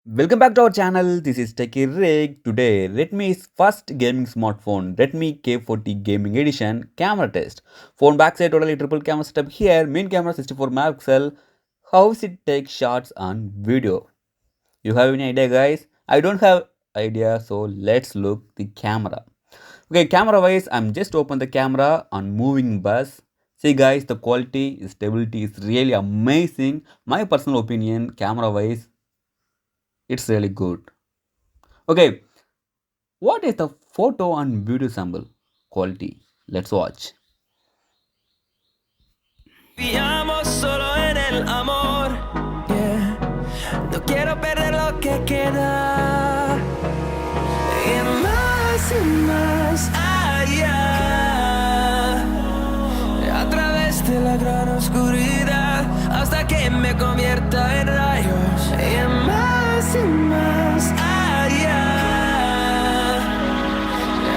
Welcome back to our channel. This is Techie Rig. Today, Redmi's first gaming smartphone, Redmi K40 Gaming Edition camera test. Phone backside totally triple camera setup here. Main camera 64 megapixel. How is it take shots on video? You have any idea, guys? I don't have idea, so let's look the camera. Okay, camera wise, I'm just open the camera on moving bus. See guys, the quality, stability is really amazing. My personal opinion, camera wise, it's really good. Okay, what is the photo and video sample quality? Let's watch. Confiamos solo en el amor. Yeah. No quiero perder lo que queda. Y más allá. A través de la gran oscuridad. Hasta que me convierta en rayos. Y más allá.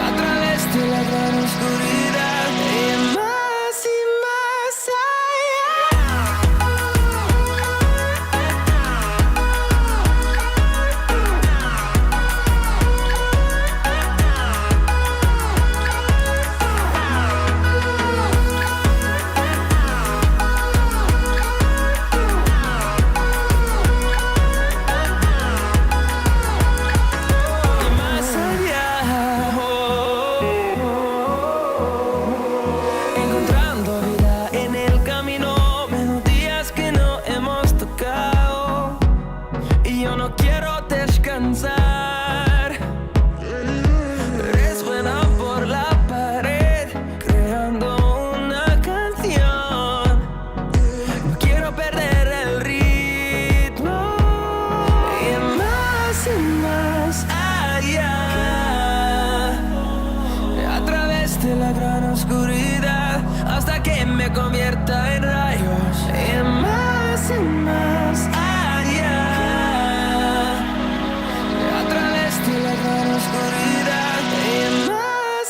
A través de la gran oscuridad. Y más allá. Encontrando vida en el camino, melodías que no hemos tocado. Y yo no quiero descansar. Resuena por la pared, creando una canción. No quiero perder el ritmo. Y más allá. A través de la gran oscuridad, hasta que me convierta en rayos. Y más allá. A través de la gran oscuridad. Y más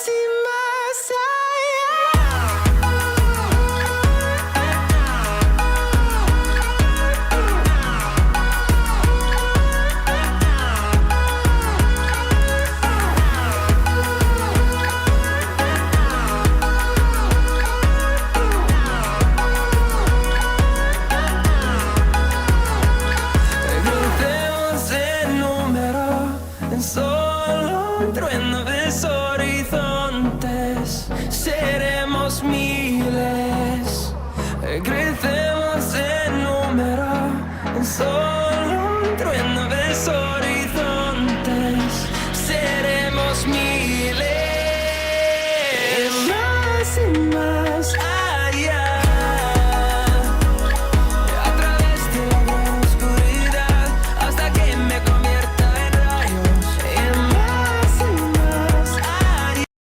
Crucemos el número en solo un trueno de ese horizonte.